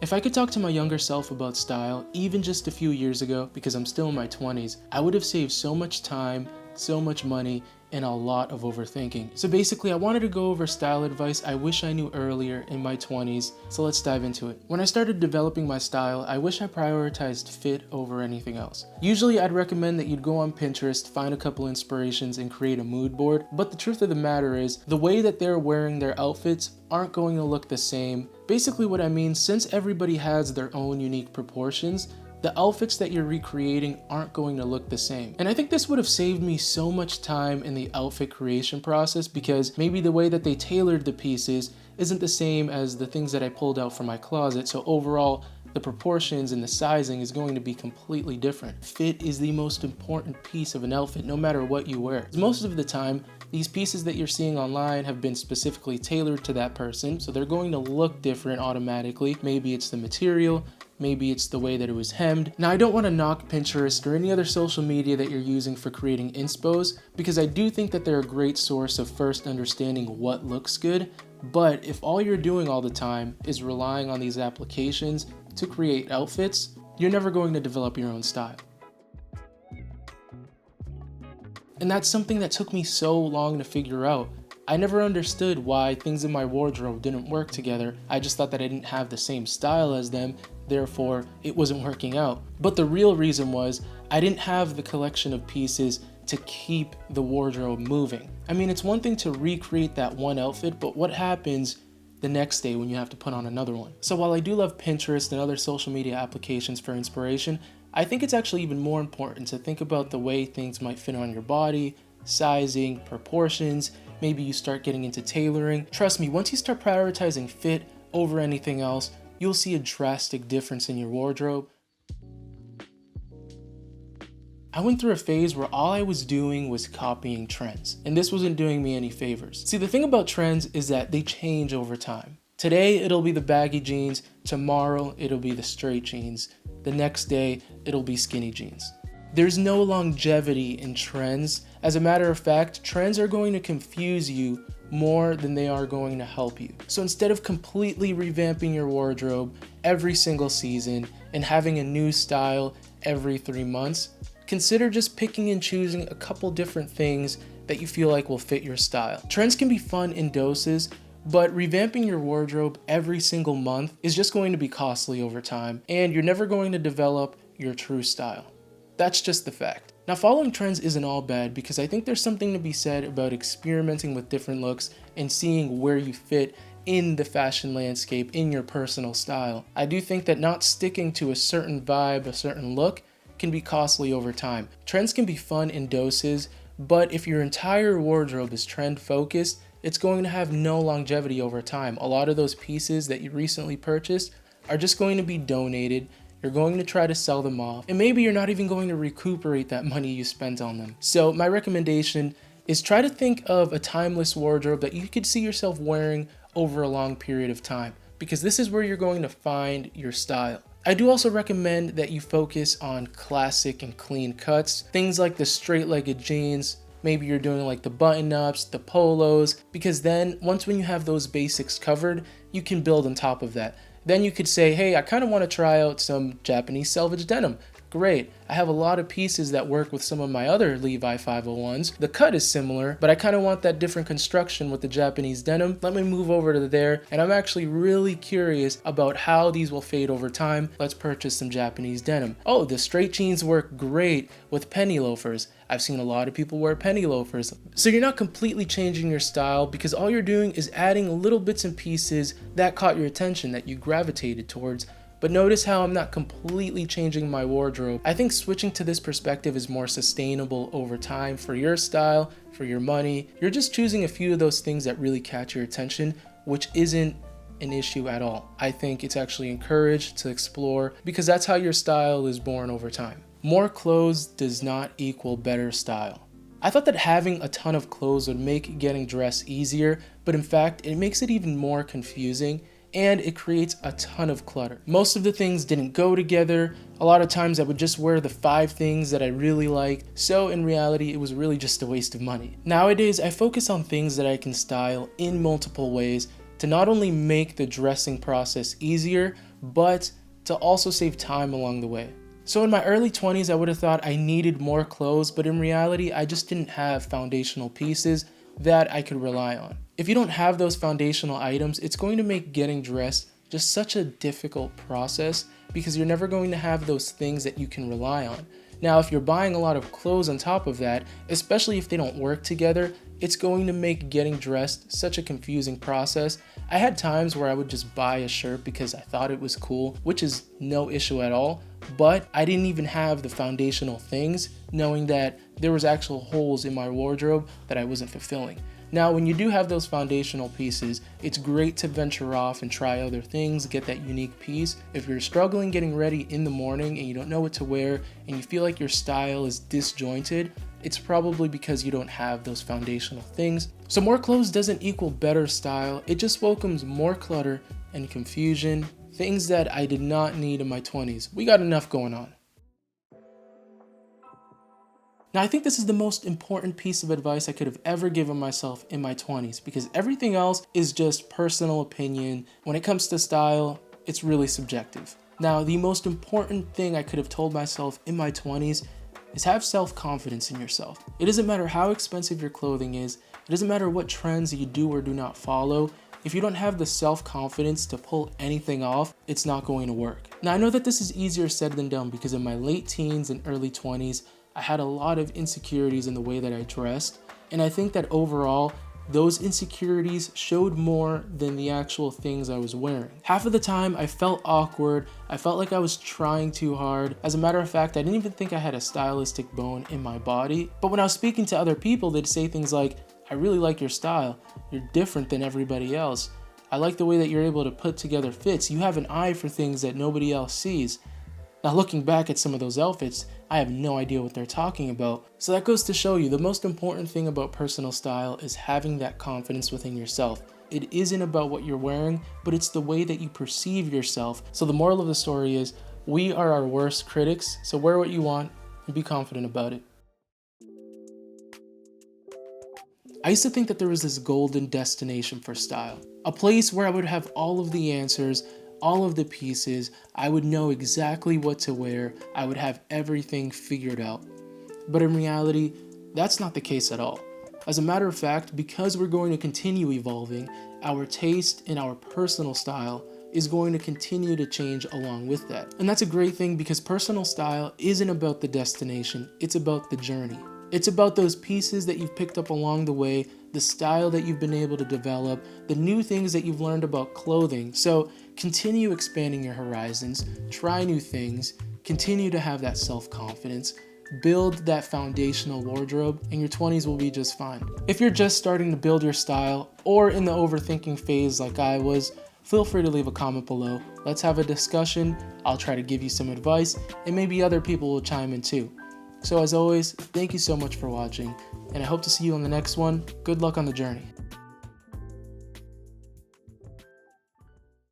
If I could talk to my younger self about style, even just a few years ago, because I'm still in my 20s, I would have saved so much time, so much money, and a lot of overthinking. So basically, I wanted to go over style advice I wish I knew earlier in my 20s, so let's dive into it. When I started developing my style, I wish I prioritized fit over anything else. Usually, I'd recommend that you'd go on Pinterest, find a couple inspirations, and create a mood board, but the truth of the matter is, the way that they're wearing their outfits aren't going to look the same. Basically what I mean, since everybody has their own unique proportions, the outfits that you're recreating aren't going to look the same. And I think this would have saved me so much time in the outfit creation process because maybe the way that they tailored the pieces isn't the same as the things that I pulled out from my closet. So overall, the proportions and the sizing is going to be completely different. Fit is the most important piece of an outfit, no matter what you wear. Most of the time, these pieces that you're seeing online have been specifically tailored to that person, so they're going to look different automatically. Maybe it's the material, maybe it's the way that it was hemmed. Now, I don't want to knock Pinterest or any other social media that you're using for creating inspos, because I do think that they're a great source of first understanding what looks good. But if all you're doing all the time is relying on these applications to create outfits, you're never going to develop your own style. And that's something that took me so long to figure out. I never understood why things in my wardrobe didn't work together. I just thought that I didn't have the same style as them, therefore it wasn't working out. But the real reason was I didn't have the collection of pieces to keep the wardrobe moving. I mean, it's one thing to recreate that one outfit, but what happens the next day when you have to put on another one? So while I do love Pinterest and other social media applications for inspiration, I think it's actually even more important to think about the way things might fit on your body, sizing, proportions. Maybe you start getting into tailoring. Trust me, once you start prioritizing fit over anything else, you'll see a drastic difference in your wardrobe. I went through a phase where all I was doing was copying trends, and this wasn't doing me any favors. See, the thing about trends is that they change over time. Today, it'll be the baggy jeans. Tomorrow, it'll be the straight jeans. The next day, it'll be skinny jeans. There's no longevity in trends. As a matter of fact, trends are going to confuse you more than they are going to help you. So instead of completely revamping your wardrobe every single season and having a new style every 3 months, consider just picking and choosing a couple different things that you feel like will fit your style. Trends can be fun in doses, but revamping your wardrobe every single month is just going to be costly over time, and you're never going to develop your true style. That's just the fact. Now, following trends isn't all bad, because I think there's something to be said about experimenting with different looks and seeing where you fit in the fashion landscape in your personal style. I do think that not sticking to a certain vibe, a certain look, can be costly over time. Trends can be fun in doses, but if your entire wardrobe is trend focused, it's going to have no longevity over time. A lot of those pieces that you recently purchased are just going to be donated. You're going to try to sell them off, and maybe you're not even going to recuperate that money you spent on them. So my recommendation is try to think of a timeless wardrobe that you could see yourself wearing over a long period of time, because this is where you're going to find your style. I do also recommend that you focus on classic and clean cuts, things like the straight-legged jeans. Maybe you're doing like the button-ups, the polos, because then once when you have those basics covered, you can build on top of that. Then you could say, hey, I kind of want to try out some Japanese selvage denim. Great, I have a lot of pieces that work with some of my other Levi 501s. The cut is similar, but I kind of want that different construction with the Japanese denim. Let me move over to there, and I'm actually really curious about how these will fade over time. Let's purchase some Japanese denim. Oh, the straight jeans work great with penny loafers. I've seen a lot of people wear penny loafers. So you're not completely changing your style, because all you're doing is adding little bits and pieces that caught your attention, that you gravitated towards. But notice how I'm not completely changing my wardrobe. I think switching to this perspective is more sustainable over time for your style, for your money. You're just choosing a few of those things that really catch your attention, which isn't an issue at all. I think it's actually encouraged to explore, because that's how your style is born over time. More clothes does not equal better style. I thought that having a ton of clothes would make getting dressed easier, but in fact, it makes it even more confusing, and it creates a ton of clutter. Most of the things didn't go together. A lot of times I would just wear the 5 things that I really liked, so in reality it was really just a waste of money. Nowadays I focus on things that I can style in multiple ways, to not only make the dressing process easier, but to also save time along the way. So in my early 20s, I would have thought I needed more clothes, but in reality, I just didn't have foundational pieces that I could rely on. If you don't have those foundational items, it's going to make getting dressed just such a difficult process because you're never going to have those things that you can rely on. Now, if you're buying a lot of clothes on top of that, especially if they don't work together, it's going to make getting dressed such a confusing process. I had times where I would just buy a shirt because I thought it was cool, which is no issue at all, but I didn't even have the foundational things, knowing that there was actual holes in my wardrobe that I wasn't fulfilling. Now, when you do have those foundational pieces, it's great to venture off and try other things, get that unique piece. If you're struggling getting ready in the morning and you don't know what to wear and you feel like your style is disjointed, it's probably because you don't have those foundational things. So more clothes doesn't equal better style, it just welcomes more clutter and confusion, things that I did not need in my 20s. We got enough going on. Now, I think this is the most important piece of advice I could have ever given myself in my 20s because everything else is just personal opinion. When it comes to style, it's really subjective. Now, the most important thing I could have told myself in my 20s is have self-confidence in yourself. It doesn't matter how expensive your clothing is. It doesn't matter what trends you do or do not follow. If you don't have the self-confidence to pull anything off, it's not going to work. Now, I know that this is easier said than done because in my late teens and early 20s, I had a lot of insecurities in the way that I dressed, and I think that overall, those insecurities showed more than the actual things I was wearing. Half of the time, I felt awkward, I felt like I was trying too hard. As a matter of fact, I didn't even think I had a stylistic bone in my body. But when I was speaking to other people, they'd say things like, I really like your style, you're different than everybody else. I like the way that you're able to put together fits, you have an eye for things that nobody else sees. Now, looking back at some of those outfits, I have no idea what they're talking about. So that goes to show you the most important thing about personal style is having that confidence within yourself. It isn't about what you're wearing, but it's the way that you perceive yourself. So the moral of the story is, we are our worst critics, so wear what you want and be confident about it. I used to think that there was this golden destination for style, a place where I would have all of the answers, all of the pieces, I would know exactly what to wear, I would have everything figured out. But in reality, that's not the case at all. As a matter of fact, because we're going to continue evolving, our taste and our personal style is going to continue to change along with that. And that's a great thing because personal style isn't about the destination, it's about the journey. It's about those pieces that you've picked up along the way, the style that you've been able to develop, the new things that you've learned about clothing. So continue expanding your horizons, try new things, continue to have that self-confidence, build that foundational wardrobe, and your 20s will be just fine. If you're just starting to build your style or in the overthinking phase like I was, feel free to leave a comment below. Let's have a discussion. I'll try to give you some advice and maybe other people will chime in too. So as always, thank you so much for watching, and I hope to see you on the next one. Good luck on the journey.